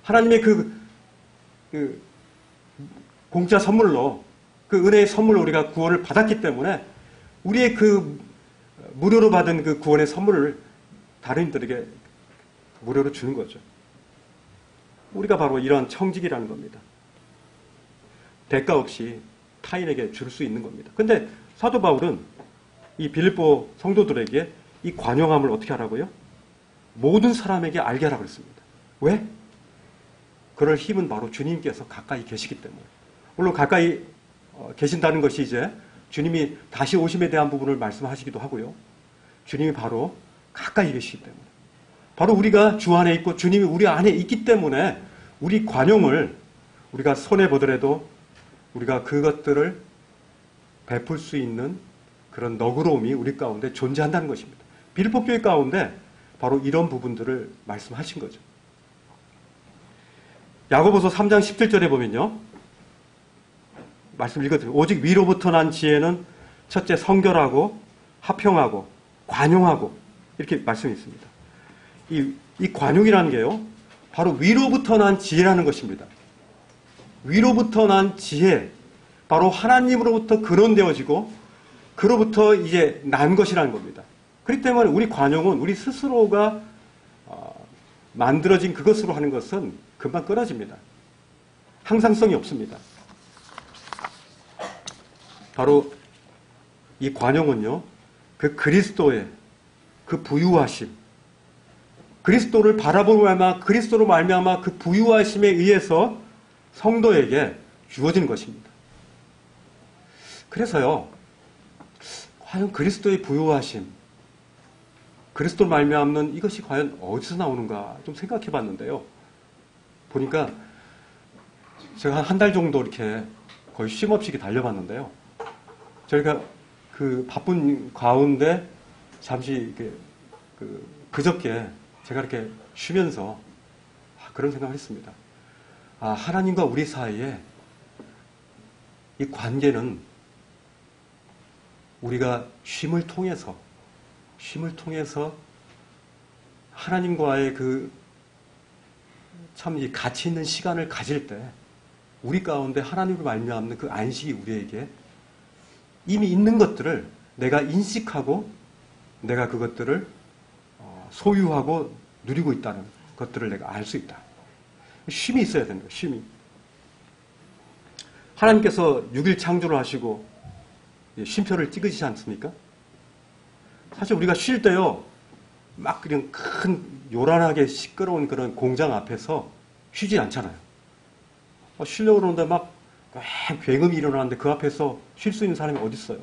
S1: 하나님의 그 공짜 선물로 그 은혜의 선물로 우리가 구원을 받았기 때문에 우리의 그 무료로 받은 그 구원의 선물을 다른 이들에게 무료로 주는 거죠. 우리가 바로 이러한 청직이라는 겁니다. 대가 없이 타인에게 줄 수 있는 겁니다. 근데 사도 바울은 이 빌립보 성도들에게 이 관용함을 어떻게 하라고요? 모든 사람에게 알게 하라고 그랬습니다. 왜? 그럴 힘은 바로 주님께서 가까이 계시기 때문에. 물론 가까이 계신다는 것이 이제 주님이 다시 오심에 대한 부분을 말씀하시기도 하고요. 주님이 바로 가까이 계시기 때문에. 바로 우리가 주 안에 있고 주님이 우리 안에 있기 때문에 우리 관용을 우리가 손해보더라도 우리가 그것들을 베풀 수 있는 그런 너그러움이 우리 가운데 존재한다는 것입니다. 빌립보 교회 가운데 바로 이런 부분들을 말씀하신 거죠. 야고보서 3장 17절에 보면요. 말씀 읽어드려요. 오직 위로부터 난 지혜는 첫째 성결하고 화평하고 관용하고 이렇게 말씀이 있습니다. 이 관용이라는 게요. 바로 위로부터 난 지혜라는 것입니다. 위로부터 난 지혜, 바로 하나님으로부터 근원되어지고 그로부터 이제 난 것이라는 겁니다. 그렇기 때문에 우리 관용은 우리 스스로가 만들어진 그것으로 하는 것은 금방 끊어집니다. 항상성이 없습니다. 바로 이 관용은요, 그 그리스도의 그 부유하심, 그리스도를 바라보고 말미암아 그리스도로 말미암아 그 부유하심에 의해서 성도에게 주어진 것입니다. 그래서요, 과연 그리스도의 부유하심, 그리스도로 말미암는 이것이 과연 어디서 나오는가 좀 생각해 봤는데요. 보니까 제가 한 달 정도 이렇게 거의 쉼 없이 달려봤는데요. 저희가 그 바쁜 가운데 잠시 그저께 제가 이렇게 쉬면서 그런 생각을 했습니다. 하나님과 우리 사이에 이 관계는 우리가 쉼을 통해서 하나님과의 참 이 가치 있는 시간을 가질 때 우리 가운데 하나님으로 말미암는 그 안식이 우리에게 이미 있는 것들을 내가 인식하고 내가 그것들을 소유하고 누리고 있다는 것들을 내가 알 수 있다. 쉼이 있어야 된다. 쉼이. 하나님께서 6일 창조를 하시고 쉼표를 찍으시지 않습니까? 사실 우리가 쉴 때요, 막 그냥 큰 요란하게 시끄러운 그런 공장 앞에서 쉬지 않잖아요. 쉬려고 그러는데 막 굉음이 일어나는데 그 앞에서 쉴 수 있는 사람이 어디 있어요?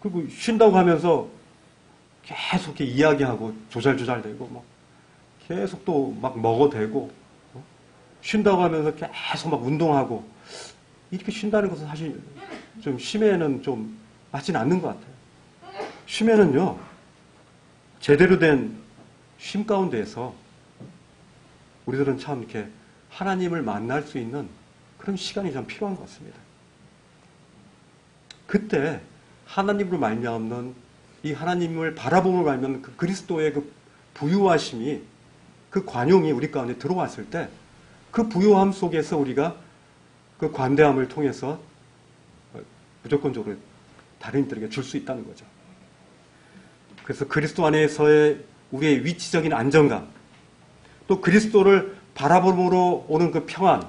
S1: 그리고 쉰다고 하면서 계속 이렇게 이야기하고 조잘조잘대고 막 계속 또 막 먹어대고 쉰다고 하면서 계속 막 운동하고 이렇게 쉰다는 것은 사실 좀 쉼에는 좀 맞지는 않는 것 같아요. 쉼에는요, 제대로 된 쉼 가운데에서 우리들은 참 이렇게 하나님을 만날 수 있는 그런 시간이 참 필요한 것 같습니다. 그때 하나님으로 말미암는 이 하나님을 바라보며 말미암는 그 그리스도의 그 부유하심이, 그 관용이 우리 가운데 들어왔을 때 그 부유함 속에서 우리가 그 관대함을 통해서 무조건적으로 다른 이들에게 줄 수 있다는 거죠. 그래서 그리스도 안에서의 우리의 위치적인 안정감, 또 그리스도를 바라봄으로 오는 그 평안,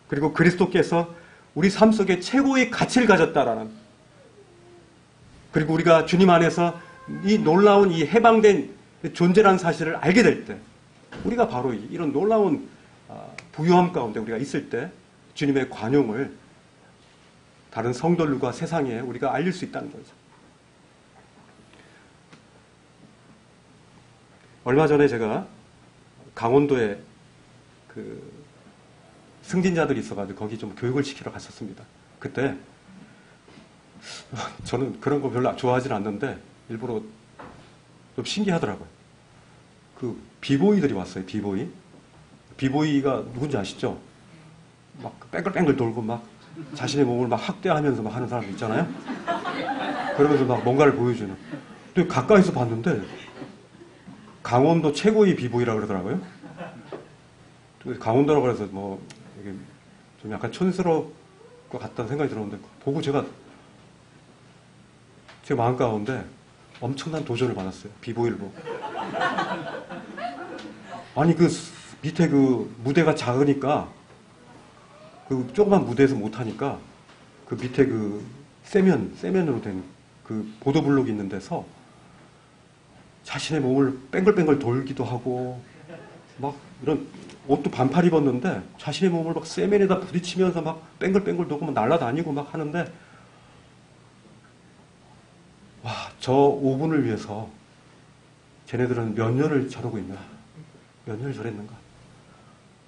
S1: 그리고 그리스도께서 우리 삶 속에 최고의 가치를 가졌다라는, 그리고 우리가 주님 안에서 이 놀라운 이 해방된 존재라는 사실을 알게 될 때, 우리가 바로 이런 놀라운 부유함 가운데 우리가 있을 때 주님의 관용을 다른 성도들과 세상에 우리가 알릴 수 있다는 거죠. 얼마 전에 제가 강원도에 그 승진자들이 있어가지고 거기 좀 교육을 시키러 갔었습니다. 그때 저는 그런 거 별로 좋아하진 않는데 일부러 좀 신기하더라고요. 그 비보이들이 왔어요. 비보이가 누군지 아시죠? 막 뺑글뺑글 돌고 막 자신의 몸을 막 학대하면서 막 하는 사람 있잖아요. 그러면서 막 뭔가를 보여주는. 또 가까이서 봤는데 강원도 최고의 비보이라고 그러더라고요. 강원도라고 해서 뭐 이게 좀 약간 촌스러울 것 같다는 생각이 들었는데 보고 제가 제 마음 가운데 엄청난 도전을 받았어요. 비보이를 보고. 아니 그 밑에 그 무대가 작으니까 그 조그만 무대에서 못하니까 그 밑에 그 세면으로 된 그 보도블록이 있는 데서 자신의 몸을 뺑글뺑글 돌기도 하고 막 이런 옷도 반팔 입었는데 자신의 몸을 막 세면에다 부딪히면서 막 뺑글뺑글 돌고 막 날아다니고 막 하는데, 와, 저 5분을 위해서 쟤네들은 몇 년을 저러고 있나, 몇 년을 저랬는가.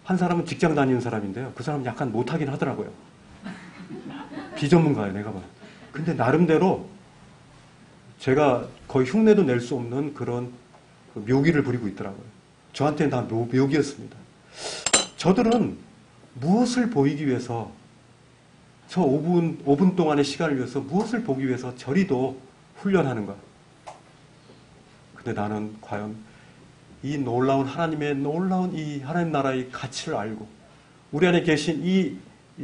S1: 한 사람은 직장 다니는 사람인데요, 그 사람은 약간 못하긴 하더라고요. 비전문가예요, 내가 봐요. 근데 나름대로 제가 거의 흉내도 낼 수 없는 그런 묘기를 부리고 있더라고요. 저한테는 다 묘기였습니다. 저들은 무엇을 보이기 위해서 저 5분 동안의 시간을 위해서 무엇을 보기 위해서 저리도 훈련하는가? 근데 나는 과연 이 놀라운 하나님의 놀라운 이 하나님 나라의 가치를 알고 우리 안에 계신 이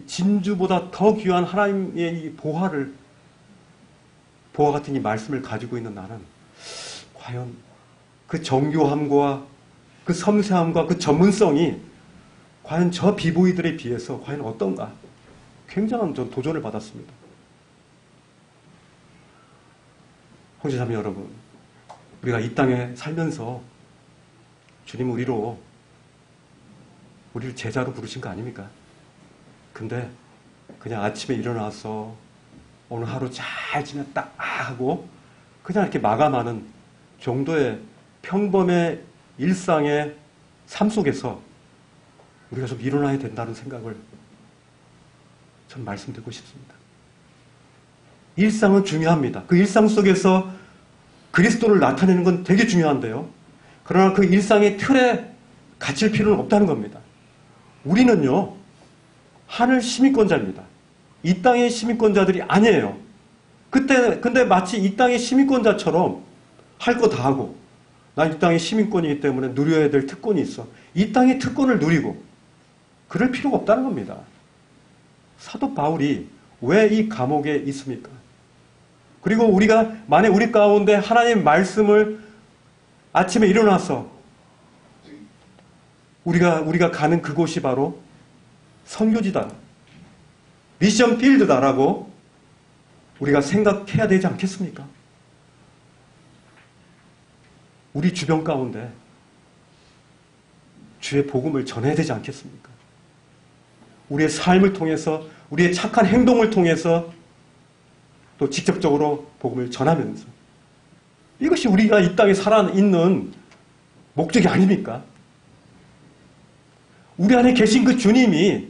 S1: 진주보다 더 귀한 하나님의 이 보화 같은 이 말씀을 가지고 있는 나는 과연 그 정교함과 그 섬세함과 그 전문성이 과연 저 비보이들에 비해서 과연 어떤가? 굉장한 도전을 받았습니다. 형제자매 여러분, 우리가 이 땅에 살면서 주님 우리를 제자로 부르신 거 아닙니까? 근데 그냥 아침에 일어나서 오늘 하루 잘 지냈다 하고 그냥 이렇게 마감하는 정도의 평범의 일상의 삶 속에서 우리가 좀 일어나야 된다는 생각을 전 말씀드리고 싶습니다. 일상은 중요합니다. 그 일상 속에서 그리스도를 나타내는 건 되게 중요한데요. 그러나 그 일상의 틀에 갇힐 필요는 없다는 겁니다. 우리는요, 하늘 시민권자입니다. 이 땅의 시민권자들이 아니에요. 근데 마치 이 땅의 시민권자처럼 할 거 다 하고, 난 이 땅의 시민권이기 때문에 누려야 될 특권이 있어. 이 땅의 특권을 누리고, 그럴 필요가 없다는 겁니다. 사도 바울이 왜 이 감옥에 있습니까? 그리고 우리가 만약 우리 가운데 하나님의 말씀을 아침에 일어나서 우리가 가는 그곳이 바로 선교지다, 미션 필드다라고 우리가 생각해야 되지 않겠습니까? 우리 주변 가운데 주의 복음을 전해야 되지 않겠습니까? 우리의 삶을 통해서, 우리의 착한 행동을 통해서 또 직접적으로 복음을 전하면서, 이것이 우리가 이 땅에 살아있는 목적이 아닙니까? 우리 안에 계신 그 주님이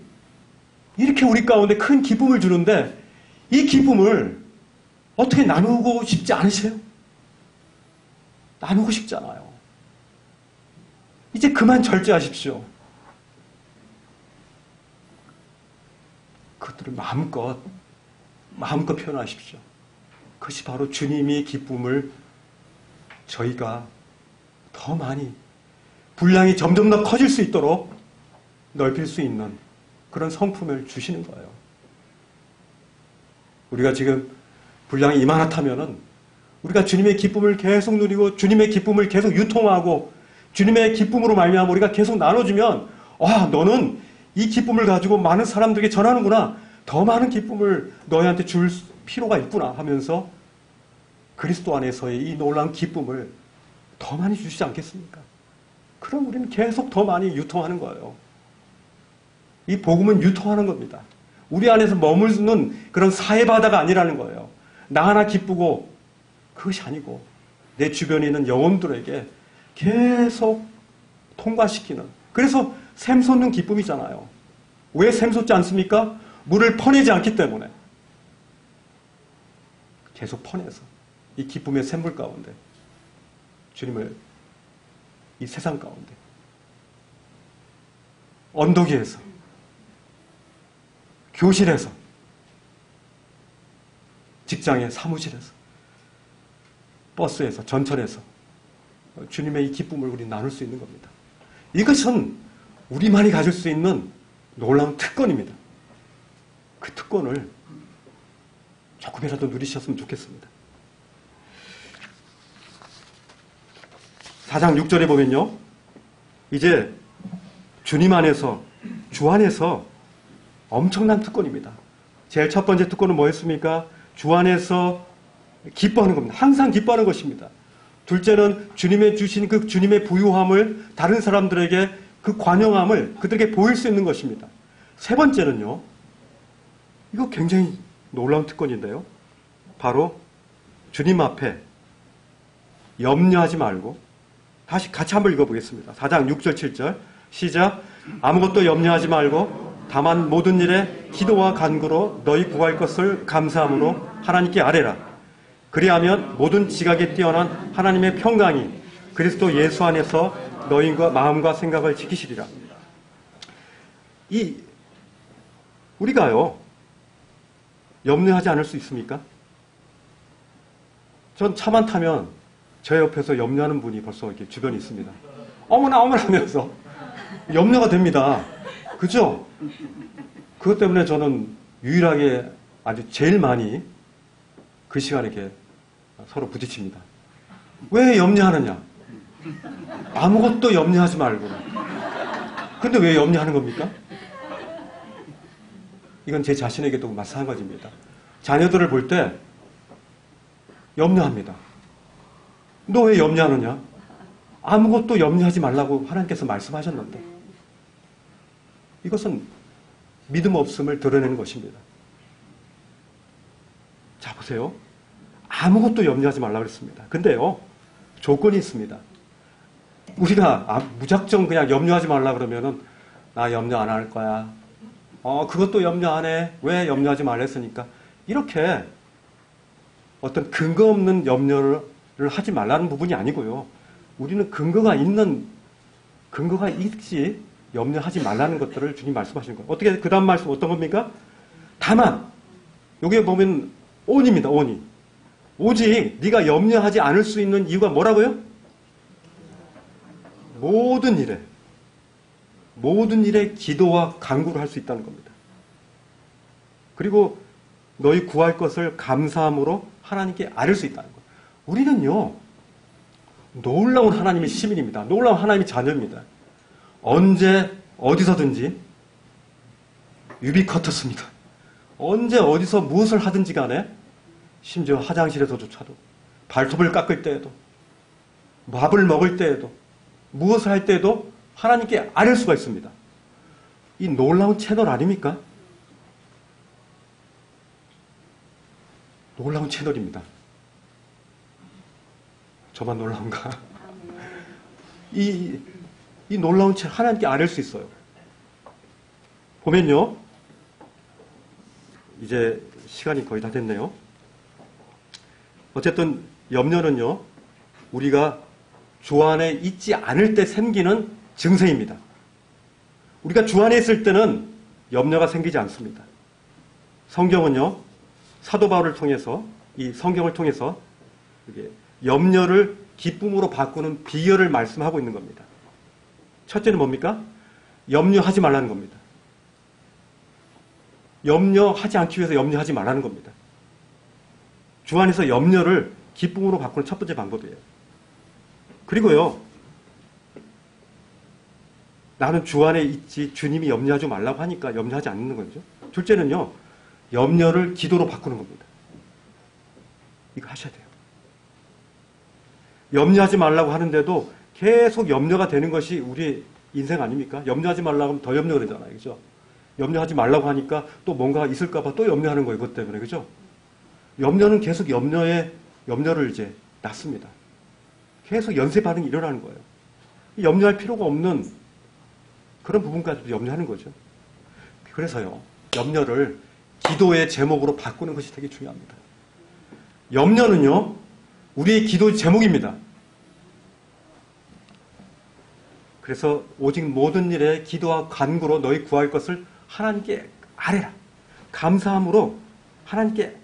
S1: 이렇게 우리 가운데 큰 기쁨을 주는데 이 기쁨을 어떻게 나누고 싶지 않으세요? 나누고 싶지 않아요. 이제 그만 절제하십시오. 그것들을 마음껏 표현하십시오. 그것이 바로 주님이 기쁨을 저희가 더 많이, 분량이 점점 더 커질 수 있도록 넓힐 수 있는 그런 성품을 주시는 거예요. 우리가 지금 분량이 이만하다면은 우리가 주님의 기쁨을 계속 누리고 주님의 기쁨을 계속 유통하고 주님의 기쁨으로 말미암아 우리가 계속 나눠주면, 너는 이 기쁨을 가지고 많은 사람들에게 전하는구나, 더 많은 기쁨을 너희한테 줄 필요가 있구나 하면서 그리스도 안에서의 이 놀라운 기쁨을 더 많이 주시지 않겠습니까? 그럼 우리는 계속 더 많이 유통하는 거예요. 이 복음은 유통하는 겁니다. 우리 안에서 머무는 그런 사회바다가 아니라는 거예요. 나 하나 기쁘고 그것이 아니고 내 주변에 있는 영혼들에게 계속 통과시키는, 그래서 샘솟는 기쁨이잖아요. 왜 샘솟지 않습니까? 물을 퍼내지 않기 때문에. 계속 퍼내서 이 기쁨의 샘물 가운데 주님을 이 세상 가운데 언덕 위에서, 교실에서, 직장의 사무실에서, 버스에서, 전철에서 주님의 이 기쁨을 우리 나눌 수 있는 겁니다. 이것은 우리만이 가질 수 있는 놀라운 특권입니다. 그 특권을 조금이라도 누리셨으면 좋겠습니다. 4장 6절에 보면요, 이제 주님 안에서, 주 안에서 엄청난 특권입니다. 제일 첫 번째 특권은 뭐였습니까? 주 안에서 기뻐하는 겁니다. 항상 기뻐하는 것입니다. 둘째는 주님의 주신 그 주님의 부유함을 다른 사람들에게, 그 관용함을 그들에게 보일 수 있는 것입니다. 세 번째는요, 이거 굉장히 놀라운 특권인데요, 바로 주님 앞에 염려하지 말고, 다시 같이 한번 읽어보겠습니다. 4장 6절 7절 시작. 아무것도 염려하지 말고 다만 모든 일에 기도와 간구로 너희 구할 것을 감사함으로 하나님께 아뢰라. 그리하면 모든 지각에 뛰어난 하나님의 평강이 그리스도 예수 안에서 너희가 마음과 생각을 지키시리라. 우리가요, 염려하지 않을 수 있습니까? 전 차만 타면 제 옆에서 염려하는 분이 벌써 이렇게 주변에 있습니다. 어머나, 어머나 하면서 염려가 됩니다. 그죠? 그것 때문에 저는 유일하게 아주 제일 많이 그 시간에 이렇게 서로 부딪힙니다. 왜 염려하느냐? 아무것도 염려하지 말고. 근데 왜 염려하는 겁니까? 이건 제 자신에게도 마찬가지입니다. 자녀들을 볼 때 염려합니다. 너 왜 염려하느냐? 아무것도 염려하지 말라고 하나님께서 말씀하셨는데. 이것은 믿음 없음을 드러내는 것입니다. 자, 보세요. 아무것도 염려하지 말라고 그랬습니다. 근데요, 조건이 있습니다. 우리가 무작정 그냥 염려하지 말라 그러면은 나 염려 안 할 거야. 그것도 염려 안 해. 왜 염려하지 말랬으니까. 이렇게 어떤 근거 없는 염려를 하지 말라는 부분이 아니고요. 우리는 근거가 있지 염려하지 말라는 것들을 주님 말씀하시는 거예요. 어떻게 그 다음 말씀 어떤 겁니까? 다만 여기에 보면 온입니다. 온이. 오직 네가 염려하지 않을 수 있는 이유가 뭐라고요? 모든 일에 기도와 간구를 할 수 있다는 겁니다. 그리고 너희 구할 것을 감사함으로 하나님께 아뢰 수 있다는 거예요. 우리는요, 놀라운 하나님의 시민입니다. 놀라운 하나님의 자녀입니다. 언제 어디서든지 유비쿼터스입니다. 언제 어디서 무엇을 하든지 간에 심지어 화장실에서조차도 발톱을 깎을 때에도 밥을 먹을 때에도 무엇을 할 때에도 하나님께 아뢰 수가 있습니다. 이 놀라운 채널 아닙니까? 놀라운 채널입니다. 저만 놀라운가? 이 놀라운 채널 하나님께 아뢰 수 있어요. 보면요, 이제 시간이 거의 다 됐네요. 어쨌든 염려는요, 우리가 주 안에 있지 않을 때 생기는 증세입니다. 우리가 주 안에 있을 때는 염려가 생기지 않습니다. 성경은요, 사도 바울을 통해서, 이 성경을 통해서 염려를 기쁨으로 바꾸는 비결을 말씀하고 있는 겁니다. 첫째는 뭡니까? 염려하지 말라는 겁니다. 염려하지 않기 위해서 염려하지 말라는 겁니다. 주 안에서 염려를 기쁨으로 바꾸는 첫 번째 방법이에요. 그리고요, 나는 주 안에 있지 주님이 염려하지 말라고 하니까 염려하지 않는 거죠. 둘째는요, 염려를 기도로 바꾸는 겁니다. 이거 하셔야 돼요. 염려하지 말라고 하는데도 계속 염려가 되는 것이 우리 인생 아닙니까? 염려하지 말라고 하면 더 염려가 되잖아요. 그죠? 염려하지 말라고 하니까 또 뭔가 있을까봐 또 염려하는 거예요. 그것 때문에. 그죠? 염려는 계속 염려를 이제 낳습니다. 계속 연쇄 반응이 일어나는 거예요. 염려할 필요가 없는 그런 부분까지도 염려하는 거죠. 그래서요, 염려를 기도의 제목으로 바꾸는 것이 되게 중요합니다. 염려는요, 우리의 기도 제목입니다. 그래서 오직 모든 일에 기도와 간구로 너희 구할 것을 하나님께 아뢰라. 감사함으로 하나님께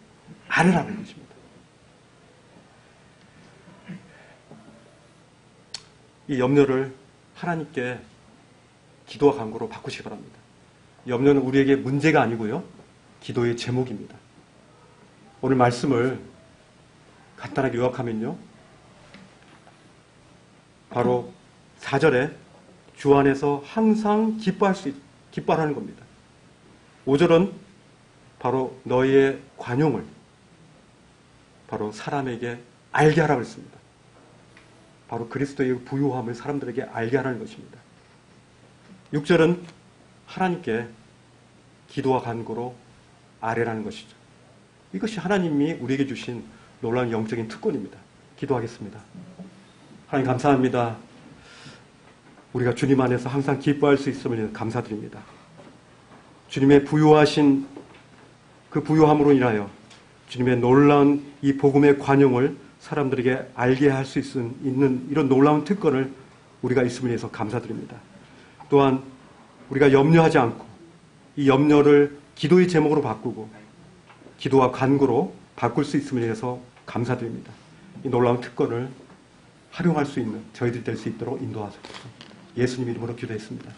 S1: 아뢰라는 것입니다. 이 염려를 하나님께 기도와 간구로 바꾸시기 바랍니다. 염려는 우리에게 문제가 아니고요, 기도의 제목입니다. 오늘 말씀을 간단하게 요약하면요, 바로 4절에 주 안에서 항상 기뻐하는 겁니다. 5절은 바로 너희의 관용을 바로 사람에게 알게 하라고 했습니다. 바로 그리스도의 부요함을 사람들에게 알게 하라는 것입니다. 6절은 하나님께 기도와 간구로 아뢰라는 것이죠. 이것이 하나님이 우리에게 주신 놀라운 영적인 특권입니다. 기도하겠습니다. 하나님 감사합니다. 우리가 주님 안에서 항상 기뻐할 수 있음을 감사드립니다. 주님의 부요하신 그 부요함으로 인하여 주님의 놀라운 이 복음의 관용을 사람들에게 알게 할 수 있는 이런 놀라운 특권을 우리가 있음을 위해서 감사드립니다. 또한 우리가 염려하지 않고 이 염려를 기도의 제목으로 바꾸고 기도와 간구로 바꿀 수 있음을 위해서 감사드립니다. 이 놀라운 특권을 활용할 수 있는 저희들 될 수 있도록 인도하소서. 예수님 이름으로 기도했습니다.